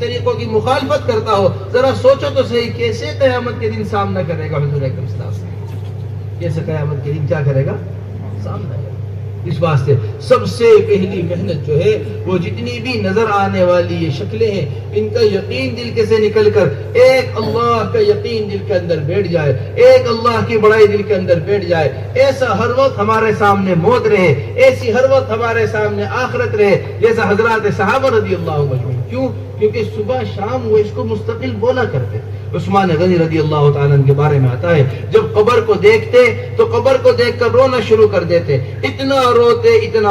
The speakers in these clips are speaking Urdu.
طریقوں کی مخالفت کرتا ہو، ذرا سوچو تو صحیح کیسے قیامت کے دن سامنا کرے گا حضور اکرم صلی اللہ علیہ وسلم، کیسے قیامت کے دن کیا کرے گا، سامنا کرے گا۔ اس واسطے سب سے پہلی محنت جو ہے وہ جتنی بھی نظر آنے والی یہ شکلیں ہیں ان کا یقین دل کے سے نکل کر ایک اللہ کا یقین دل کے اندر بیٹھ جائے، ایک اللہ کی بڑائی دل کے اندر بیٹھ جائے، ایسا ہر وقت ہمارے سامنے موت رہے، ایسی ہر وقت ہمارے سامنے آخرت رہے، جیسا حضرات صحابہ رضی اللہ عنہم۔ کیوں؟ کیونکہ صبح شام وہ اس کو مستقل بولا کرتے۔ عثمان غنی رضی اللہ تعالیٰ عنہ کے بارے میں آتا ہے جب قبر کو دیکھتے تو قبر کو دیکھ کر رونا شروع کر دیتے، اتنا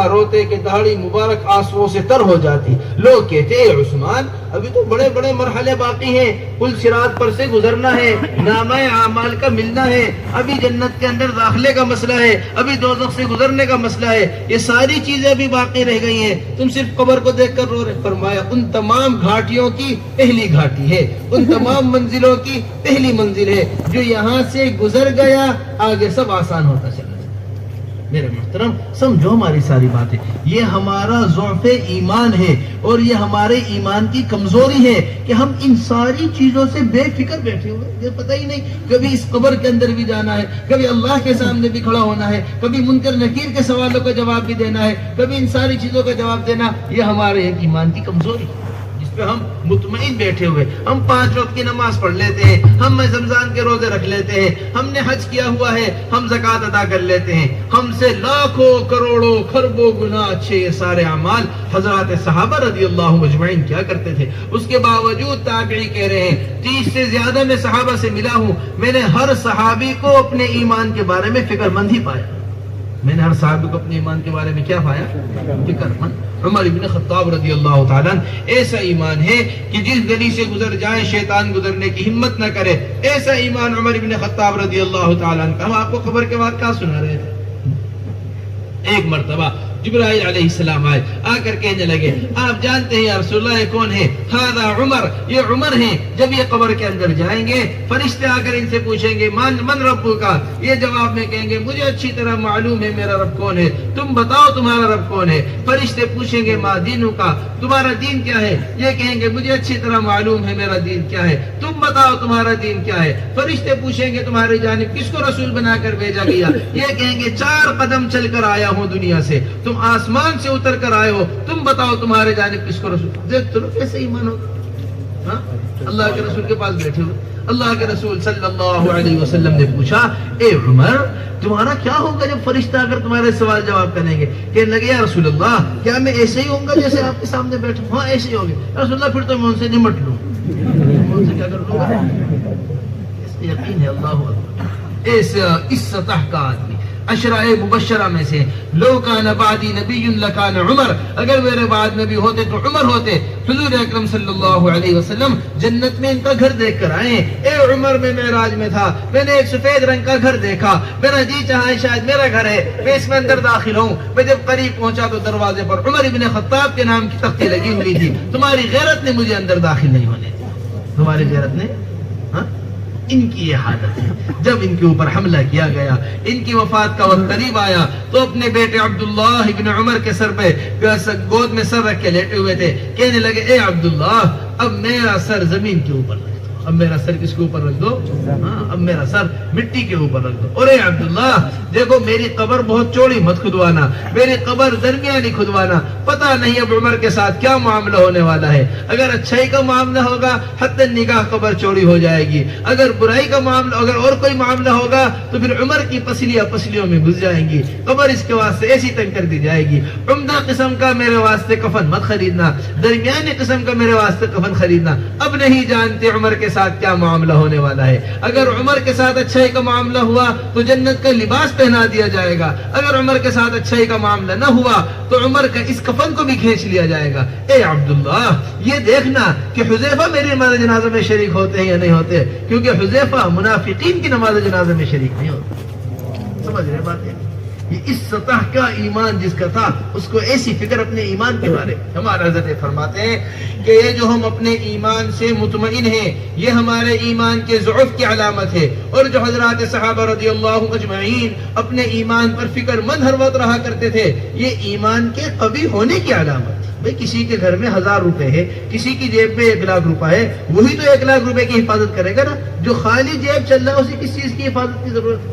روتے کہ داڑھی مبارک آنسوؤں سے تر ہو جاتی۔ لوگ کہتے اے عثمان ابھی تو بڑے بڑے مرحلے باقی ہیں، پل صراط پر سے گزرنا ہے، نامہ اعمال کا ملنا ہے، ابھی جنت کے اندر داخلے کا مسئلہ ہے، ابھی دوزخ سے گزرنے کا مسئلہ ہے، یہ ساری چیزیں ابھی باقی رہ گئی ہیں، تم صرف قبر کو دیکھ کر رو رہے۔ فرمایا ان تمام گھاٹیوں کی پہلی گھاٹی ہے، ان تمام منزلوں کی پہلی منزل ہے، جو یہاں سے گزر گیا آگے سب آسان ہوتا چلا۔ میرے محترم سمجھو ہماری ساری باتیں، یہ ہمارا ضعف ایمان ہے اور یہ ہمارے ایمان کی کمزوری ہے کہ ہم ان ساری چیزوں سے بے فکر بیٹھے ہوئے، یہ پتہ ہی نہیں کبھی اس قبر کے اندر بھی جانا ہے، کبھی اللہ کے سامنے بھی کھڑا ہونا ہے، کبھی منکر نکیر کے سوالوں کا جواب بھی دینا ہے، کبھی ان ساری چیزوں کا جواب دینا، یہ ہمارے ایک ایمان کی کمزوری ہے جس پہ ہم مطمئن بیٹھے ہوئے۔ ہم 5 وقت کی نماز پڑھ لیتے ہیں، ہم رمضان کے روزے رکھ لیتے ہیں، ہم نے حج کیا ہوا ہے، ہم زکوٰۃ ادا کر لیتے ہیں، ہم سے لاکھوں کروڑوں خربوں گنا اچھے یہ سارے اعمال حضرات صحابہ رضی اللہ اجمعین کیا کرتے تھے۔ اس کے باوجود تابعی کہہ رہے ہیں 30 سے زیادہ میں صحابہ سے ملا ہوں، میں نے ہر صحابی کو اپنے ایمان کے بارے میں فکر مند ہی پایا، میں نے ہر صحابی کو اپنے ایمان کے بارے میں کیا پایا، فکر مند۔ عمر ابن خطاب رضی اللہ تعالیٰ ایسا ایمان ہے کہ جس گلی سے گزر جائیں شیطان گزرنے کی ہمت نہ کرے، ایسا ایمان عمر ابن خطاب رضی اللہ تعالیٰ کا۔ ہم آپ کو خبر کے بعد کیا سنا رہے تھے؟ ایک مرتبہ جبرائیل علیہ السلام آئے، آ کر کہنے لگے آپ جانتے ہیں یا رسول اللہ یہ کون ہے؟ ھذا عمر، یہ عمر ہیں۔ جب یہ قبر کے اندر جائیں گے فرشتے آ کر ان سے پوچھیں گے من ربک کا، یہ جواب میں کہیں گے مجھے اچھی طرح معلوم ہے میرا رب کون ہے، تم بتاؤ تمہارا رب کون ہے۔ فرشتے پوچھیں گے ما دینک کا، تمہارا دین کیا ہے؟ یہ کہیں گے مجھے اچھی طرح معلوم ہے میرا دین کیا ہے، تم بتاؤ تمہارا دین کیا ہے۔ فرشتے پوچھیں گے تمہاری جانب کس کو رسول بنا کر بھیجا گیا؟ یہ کہیں گے 4 قدم چل کر آیا ہوں دنیا سے، تم آسمان سے اتر کر آئے ہو، تم بتاؤ تمہارے جانب کس کو رسول۔ دیکھ تو کیسے ایمان ہوگا، اللہ کے رسول کے پاس بیٹھے ہوئے۔ اللہ کے رسول صلی اللہ علیہ وسلم نے پوچھا اے عمر تمہارا کیا ہوگا جب فرشتہ اگر تمہارے سوال جواب کریں گے؟ کہنے لگے یا رسول اللہ کیا میں ایسے ہی ہوں گا جیسے آپ کے سامنے بیٹھا ہوں؟ ہاں ایسے ہی ہوگے رسول اللہ، پھر تو میں ان سے نمٹ لوں، ان سے کیا کر لوں گا؟ اس میں یقین ہے اللہ اکبر۔ اس سطح کا آدمی عشرہ مبشرہ میں سے لو کان بعدی نبی لکان عمر، اگر میرے بعد نبی ہوتے تو عمر ہوتے۔ حضور اکرم صلی اللہ علیہ وسلم جنت میں ان کا گھر دیکھ کر آئے۔ اے عمر میں معراج میں تھا، میں نے ایک سفید رنگ کا گھر دیکھا، میرا جی چاہا شاید میرا گھر ہے، میں اس میں اندر داخل ہوں۔ میں جب قریب پہنچا تو دروازے پر عمر ابن خطاب کے نام کی تختی لگی ہوئی تھی، تمہاری غیرت نے مجھے اندر داخل نہیں ہونے دیا، تمہاری غیرت نے۔ ان کی یہ حالت ہے۔ جب ان کے اوپر حملہ کیا گیا، ان کی وفات کا وقت قریب آیا تو اپنے بیٹے عبداللہ ابن عمر کے سر پہ گود میں سر رکھ کے لیٹے ہوئے تھے، کہنے لگے اے عبداللہ اب میرا سر زمین کے اوپر رکھ دو، اب میرا سر کس کے اوپر رکھ دو؟ اب میرا سر مٹی کے اوپر رکھ دو۔ اور اے عبداللہ دیکھو میری قبر بہت چوڑی مت کھدوانا، میری قبر درمیانی کھدوانا، پتہ نہیں اب عمر کے ساتھ کیا معاملہ ہونے والا ہے۔ اگر اچھائی کا معاملہ ہوگا حد نگاہ قبر چوڑی ہو جائے گی، اگر برائی کا معاملہ، اگر اور کوئی معاملہ ہوگا تو پھر عمر کی پسلیوں میں گھس جائیں گی، قبر اس کے واسطے ایسی تنگ کر دی جائے گی۔ عمدہ قسم کا میرے واسطے کفن مت خریدنا، درمیانی قسم کا میرے واسطے کفن خریدنا۔ اب نہیں جانتے عمر کے ساتھ کیا معاملہ ہونے والا ہے۔ اگر عمر کے ساتھ اچھائی کا معاملہ ہوا تو جنت کا لباس پہنا دیا جائے گا، اگر عمر کے ساتھ اچھائی کا معاملہ نہ ہوا تو عمر کا اس کفن کو بھی کھینچ لیا جائے گا۔ اے عبداللہ یہ دیکھنا کہ حذیفہ میری نماز جنازہ میں شریک ہوتے ہیں یا نہیں ہوتے، کیونکہ حذیفہ منافقین کی نماز جنازہ میں شریک نہیں ہوتے۔ سمجھ رہے بات ہے؟ یہ اس سطح کا ایمان جس کا تھا اس کو ایسی فکر اپنے ایمان کے بارے میں۔ ہمارا حضرت فرماتے ہیں کہ یہ جو ہم اپنے ایمان سے مطمئن ہیں یہ ہمارے ایمان کے ضعف کی علامت ہے، اور جو حضرات صحابہ رضی اللہ اجمعین اپنے ایمان پر فکر مند ہر وقت رہا کرتے تھے یہ ایمان کے قوی ہونے کی علامت ہے۔ بھئی کسی کے گھر میں 1000 روپے ہے, کسی کی جیب میں 1 لاکھ روپے ہے, وہی تو 1 لاکھ روپے کی حفاظت کرے گا نا. جو خالی جیب چل رہا ہے اسے کس چیز کی حفاظت کی ضرورت ہے؟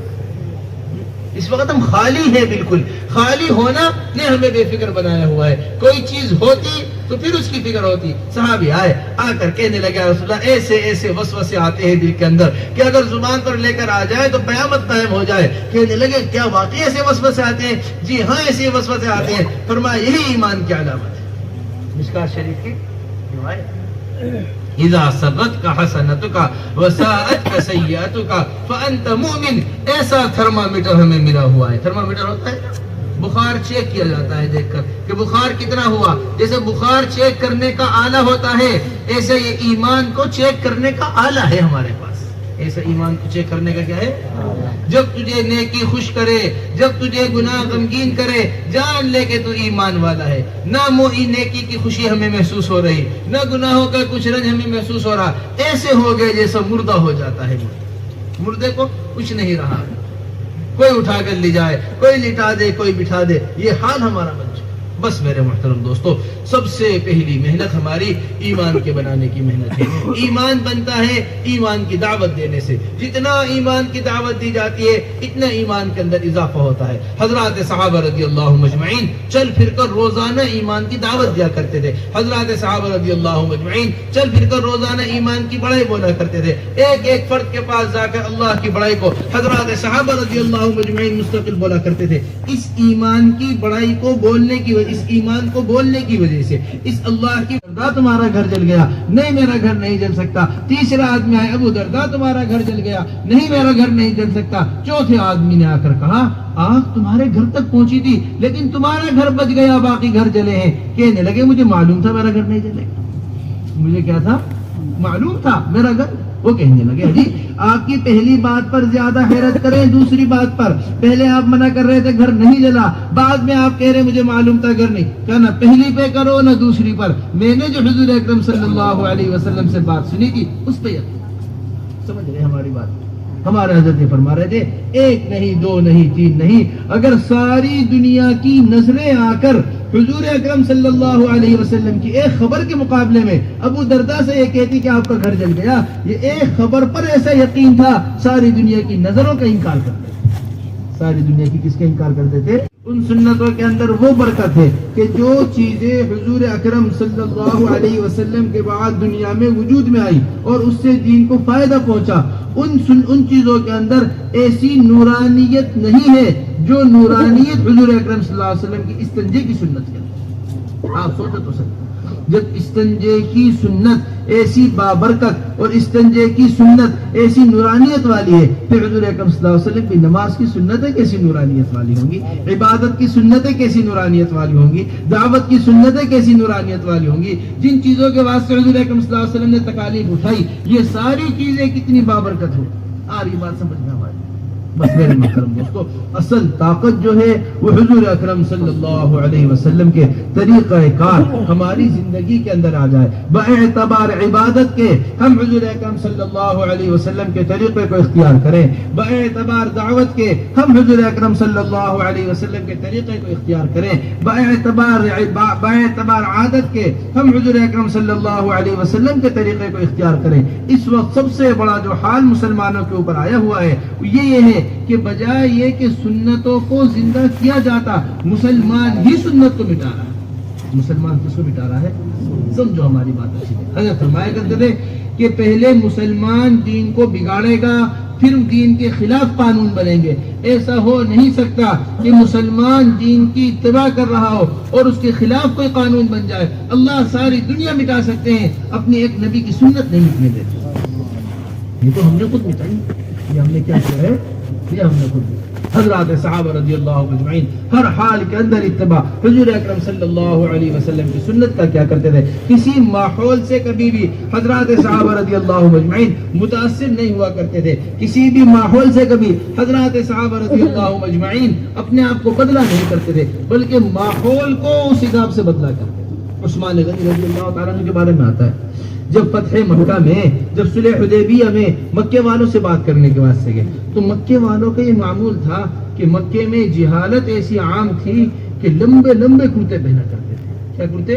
اس وقت ہم خالی ہیں, بالکل خالی ہونا نے ہمیں بے فکر بنایا ہوا ہے. کوئی چیز ہوتی تو پھر اس کی فکر ہوتی. صحابی آئے, آ کر کہنے لگے رسول اللہ ایسے ایسے وسوسے آتے ہیں دل کے اندر کہ اگر زبان پر لے کر آ جائے تو قیامت قائم ہو جائے. کہنے لگے کیا واقعی ایسے وسوسے آتے ہیں؟ جی ہاں ایسے وسوسے آتے ہیں. فرمایا یہی ایمان کی علامت ہے. مشکات شریف کی روایت, اذا سرتک حسنتک وساءتک سیئتک فانت مؤمن. ایسا تھرمامیٹر ہمیں ملا ہوا ہے. تھرمامیٹر ہوتا ہے, بخار چیک کیا جاتا ہے دیکھ کر کہ بخار کتنا ہوا. جیسے بخار چیک کرنے کا آلہ ہوتا ہے, ایسے یہ ایمان کو چیک کرنے کا آلہ ہے ہمارے پاس. ایسا ایمان کو چیک کرنے کا کیا ہے؟ جب تجھے نیکی خوش کرے, جب تجھے گناہ غمگین کرے, جان لے کے تو ایمان والا ہے. نہ نیکی کی خوشی ہمیں محسوس ہو رہی, نہ گناہوں کا کچھ رنج ہمیں محسوس ہو رہا. ایسے ہو گئے جیسا مردہ ہو جاتا ہے. مردے کو کچھ نہیں رہا, کوئی اٹھا کر لے جائے, کوئی لٹا دے, کوئی بٹھا دے, یہ حال ہمارا بن چکا. بس میرے محترم دوستو, سب سے پہلی محنت ہماری ایمان کے بنانے کی محنت ہے. ایمان بنتا ہے ایمان کی دعوت دینے سے. جتنا ایمان کی دعوت دی جاتی ہے اتنا ایمان کے اندر اضافہ ہوتا ہے. حضرات صحابہ رضی اللہ مجمعین چل پھر کر روزانہ ایمان کی دعوت دیا کرتے تھے. حضرات صحابہ رضی اللہ مجمعین چل پھر کر روزانہ ایمان کی بڑائی بولا کرتے تھے. ایک ایک فرد کے پاس جا کر اللہ کی بڑائی کو حضرات صحابہ رضی اللہ مجمعین مستقل بولا کرتے تھے. اس ایمان کی بڑائی کو بولنے کی وجہ, اس ایمان کو بولنے کی وجہ سے, اس اللہ کی دردہ تمہارا گھر جل گیا, نہیں میرا گھر نہیں جل سکتا. تیسرا آدمی آئے, ابو دردہ تمہارا گھر جل گیا, نہیں میرا گھر نہیں جل سکتا. چوتھے آدمی نے آ کر کہا آگ تمہارے گھر تک پہنچی تھی لیکن تمہارا گھر بچ گیا, باقی گھر جلے ہیں. کہنے لگے مجھے معلوم تھا میرا گھر نہیں جلے گا. مجھے کیا تھا؟ معلوم تھا میرا گھر. وہ کہنے لگے جی آپ کی پہلی بات پر زیادہ حیرت کریں دوسری بات پر. پہلے آپ منع کر رہے تھے گھر نہیں جلا, بعد میں آپ کہہ رہے مجھے معلوم تھا گھر نہیں. کیا نہ پہلی پہ کرو نہ دوسری پر. میں نے جو حضور اکرم صلی اللہ علیہ وسلم سے بات سنی تھی اس پہ سمجھ رہے ہماری بات. ہمارے حضرت فرما رہے تھے ایک نہیں, دو نہیں, تین نہیں, اگر ساری دنیا کی نظریں آ کر حضور اکرم صلی اللہ علیہ وسلم کی ایک خبر کے مقابلے میں ابو دردہ سے یہ کہتی کہ آپ کا گھر جل گیا, یہ ایک خبر پر ایسا یقین تھا ساری دنیا کی نظروں کا انکار کرتے تھے. ساری دنیا کی کس کا انکار کرتے تھے؟ ان سنتوں کے اندر وہ برکت ہے کہ جو چیزیں حضور اکرم صلی اللہ علیہ وسلم کے بعد دنیا میں وجود میں آئی اور اس سے دین کو فائدہ پہنچا, ان چیزوں کے اندر ایسی نورانیت نہیں ہے جو نورانیت حضور اکرم صلی اللہ علیہ وسلم کی استنجے کی سنت کے اندر. آپ سوچو تو سکتے جب استنجے کی سنت ایسی بابرکت اور استنجے کی سنت ایسی نورانیت والی ہے, پھر حضور اکرم صلی اللہ علیہ وسلم کی نماز کی سنتیں کیسی نورانیت والی ہوں گی, عبادت کی سنتیں کیسی نورانیت والی ہوں گی, دعوت کی سنتیں کیسی نورانیت والی ہوں گی. جن چیزوں کے واسطے حضور اکرم صلی اللہ علیہ وسلم نے تکالیف اٹھائی یہ ساری چیزیں کتنی بابرکت ہو. آ رہی بات سمجھ میں ہماری. بس میرے محترم دوستو, اصل طاقت جو ہے وہ حضور اکرم صلی اللہ علیہ وسلم کے طریقہ کار ہماری زندگی کے اندر آ جائے. باعتبار عبادت کے ہم حضور اکرم صلی اللہ علیہ وسلم کے طریقے کو اختیار کریں, باعتبار دعوت کے ہم حضور اکرم صلی اللہ علیہ وسلم کے طریقے کو اختیار کریں, باعتبار عادت کے ہم حضور اکرم صلی اللہ علیہ وسلم کے طریقے کو اختیار کریں. اس وقت سب سے بڑا جو حال مسلمانوں کے اوپر آیا ہوا ہے یہ ہے کہ بجائے یہ کہ سنتوں کو زندہ کیا جاتا, مسلمان ہی سنت کو مٹا رہا ہے. مسلمان کس کو مٹا رہا ہے؟ سمجھو ہماری بات اچھی ہے. حضرت فرمایا کرتے تھے کہ پہلے مسلمان دین کو بگاڑے گا پھر دین کے خلاف قانون بنیں گے. ایسا ہو نہیں سکتا کہ مسلمان دین کی اتباع کر رہا ہو اور اس کے خلاف کوئی قانون بن جائے. اللہ ساری دنیا مٹا سکتے ہیں, اپنے ایک نبی کی سنت نہیں مٹنے دیتے. یہ تو ہم نے خود مٹائی. یہ ہم نے کیا کیا ہے؟ یہ ہم نے خود. حضرات صحابہ رضی اللہ مجمعین ہر حال کے اندر اتباع حضور اکرم صلی اللہ علیہ وسلم کی سنت کا کیا کرتے تھے. کسی ماحول سے کبھی بھی حضرات صحابہ رضی اللہ مجمعین متاثر نہیں ہوا کرتے تھے. کسی بھی ماحول سے کبھی حضرات صحابہ رضی اللہ مجمعین اپنے آپ کو بدلا نہیں کرتے تھے بلکہ ماحول کو اس حساب سے بدلا کرتے تھے. عثمان غنی رضی اللہ تعالیٰ عنہ کے بارے میں آتا ہے جب فتح مکہ میں, جب صلح حدیبیہ میں مکے والوں سے بات کرنے کے واسطے گئے تو مکے والوں کا یہ معمول تھا کہ مکے میں جہالت ایسی عام تھی کہ لمبے لمبے کرتے پہنا کرتے تھے. کیا کرتے؟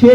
6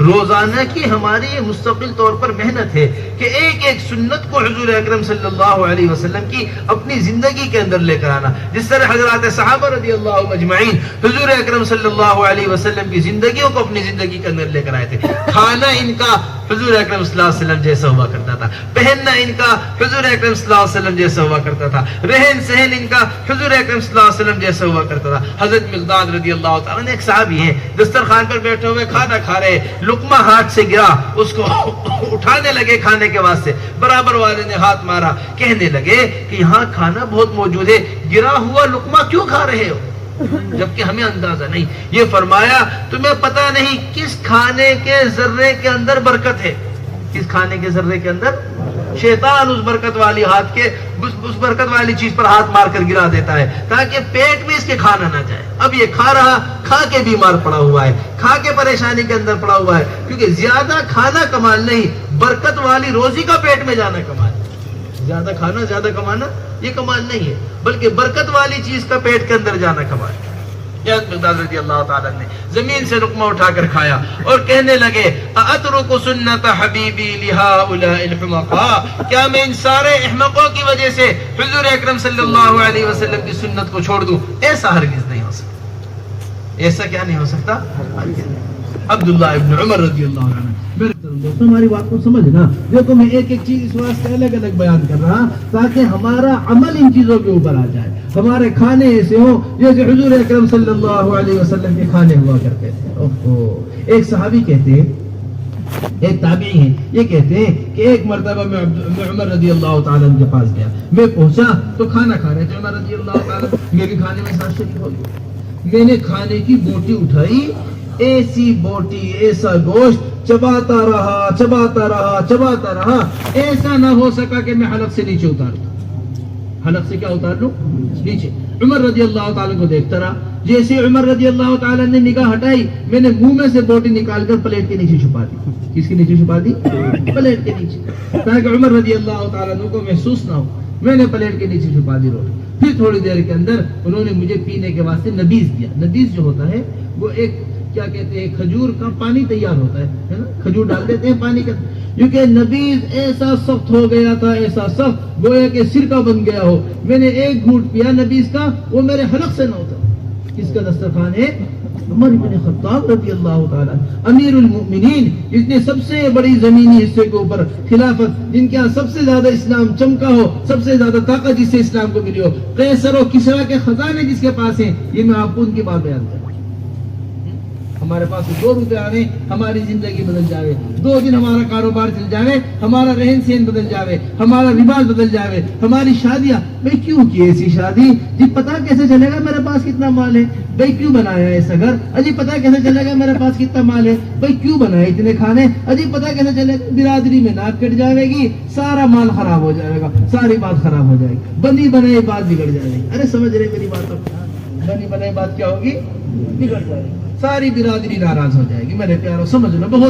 روزانہ کی ہماری یہ مستقل طور پر محنت ہے کہ ایک ایک سنت کو حضور اکرم صلی اللہ علیہ وسلم کی اپنی زندگی کے اندر لے کر آنا. جس طرح حضرات صحابہ رضی اللہ مجمعین حضور اکرم صلی اللہ علیہ وسلم کی زندگیوں کو اپنی زندگی کے اندر لے کر آئے تھے. کھانا ان کا حضور اکرم صلی اللہ علیہ وسلم جیسا ہوا کرتا تھا, پہننا ان کا حضور اکرم صلی اللہ علیہ وسلم جیسا ہوا کرتا تھا, رہن سہن ان کا حضور اکرم صلی اللہ علیہ وسلم جیسا ہوا کرتا تھا. حضرت مقداد رضی اللہ تعالیٰ نے ایک صحابی ہیں, دسترخوان پر بیٹھے ہوئے کھانا کھا رہے, لقمہ ہاتھ سے گرا, اس کو اٹھانے لگے کھانے کے واسطے, برابر والے نے ہاتھ مارا, کہنے لگے کہ یہاں کھانا بہت موجود ہے, گرا ہوا لقمہ کیوں کھا رہے ہو, جبکہ ہمیں اندازہ نہیں. یہ فرمایا تمہیں پتہ نہیں کس کھانے کے ذرے کے اندر برکت ہے, کس کھانے کے ذرے کے اندر شیطان اس برکت والی ہاتھ کے اس برکت والی چیز پر ہاتھ مار کر گرا دیتا ہے تاکہ پیٹ میں اس کے کھانا نہ جائے. اب یہ کھا رہا, کھا کے بیمار پڑا ہوا ہے, کھا کے پریشانی کے اندر پڑا ہوا ہے, کیونکہ زیادہ کھانا کمال نہیں, برکت والی روزی کا پیٹ میں جانا کمال ہے. زیادہ کھانا زیادہ کمانا یہ کمال نہیں ہے, بلکہ برکت والی چیز کا پیٹ کے اندر جانا کمال ہے. مقداد رضی اللہ تعالیٰ نے زمین سے لقمہ اٹھا کر کھایا اور کہنے لگے اترک سنت حبیبی لہؤلاء الحمقاء, کیا میں ان سارے احمقوں کی وجہ سے حضور اکرم صلی اللہ علیہ وسلم کی سنت کو چھوڑ دوں؟ ایسا ہرگز نہیں ہو سکتا. ایسا کیا نہیں ہو سکتا؟ عبداللہ ابن عمر رضی اللہ عنہ. دوستوں ہماری بات کو سمجھنا, دیکھو میں ایک ایک چیز اس واسطے الگ الگ بیان کر رہا تاکہ ہمارا عمل ان چیزوں کے اوپر آ جائے. ہمارے کھانے ایسے ہوں جیسے حضور اکرم صلی اللہ علیہ وسلم کے کھانے ہوا کرتے تھے. ایک صحابی کہتے ہیں, ایک تابعی ہیں, یہ کہتے ہیں کہ ایک مرتبہ میں عمر رضی اللہ تعالیٰ کے پاس گیا, میں پہنچا تو کھانا کھا رہے تھے عمر رضی اللہ تعالیٰ, میرے کھانے میں ساتھ شریک ہو گیا. میں نے کھانے کی بوٹی اٹھائی, ایسی بوٹی ایسا گوشت چباتا رہا چباتا رہا چباتا رہا, ایسا نہ ہو سکا کہ میں حلق سے نیچے اتار دوں. حلق سے کیا اتار لوں؟ نیچے. عمر رضی اللہ تعالیٰ کو دیکھتا رہا. جیسے عمر رضی اللہ تعالیٰ نے نگاہ ہٹائی, میں نے منہ میں سے بوٹی نکال کر پلیٹ کے نیچے چھپا دی. کس کے نیچے چھپا دی؟ پلیٹ کے نیچے, تاکہ عمر رضی اللہ تعالیٰ کو محسوس نہ ہو. میں نے پلیٹ کے نیچے چھپا دی روٹی. پھر تھوڑی دیر کے اندر انہوں نے مجھے پینے کے واسطے نبیذ دیا. نبیذ جو ہوتا ہے وہ ایک کیا کہتے ہیں, کھجور کا پانی تیار ہوتا ہے نا, کھجور ڈال دیتے ہیں پانی کا, کیونکہ نبیذ ایسا سخت ہو گیا تھا, ایسا سخت گویا کہ سرکہ بن گیا ہو. میں نے ایک گھونٹ پیا نبیذ کا, وہ میرے حلق سے نہ ہوتا. کس کا دسترخوان ہے؟ عمر بن خطاب رضی اللہ تعالیٰ, امیر المؤمنین, جس نے سب سے بڑی زمینی حصے کے اوپر خلافت, جن کے سب سے زیادہ اسلام چمکا ہو, سب سے زیادہ طاقت جس سے اسلام کو ملی ہو, قیصر و کسریٰ کے خزانے جس کے پاس ہیں. یہ میں آپ کو ان کی بات بیان کروں. ہمارے پاس 2 روپے آنے, ہماری زندگی بدل جاوے. 2 دن ہمارا کاروبار چل جاوے, ہمارا رہن سہن بدل جاوے, ہمارا رواج بدل جاوے, ہماری شادیاں. بھائی کیوں کی ایسی شادی؟ جی پتا کیسے چلے گا میرے پاس کتنا مال ہے؟ بھائی کیوں بنایا ایسا گھر؟ اجی پتا کیسے چلے گا میرے پاس کتنا مال ہے؟ بھائی کیوں بنائے اتنے کھانے؟ اجی پتا کیسے چلے گا؟ برادری میں ناک کٹ جائے گی, سارا مال خراب ہو جائے گا, ساری بات خراب ہو جائے گی, بنی بنائی بات بگڑ جائے گی. ارے سمجھ رہے میری بات؟ بنی بنائی بات کیا ہوگی؟ بگڑ جائے گی, ساری برادری ناراض ہو جائے گی. میرے پیاروں سمجھنا, بہت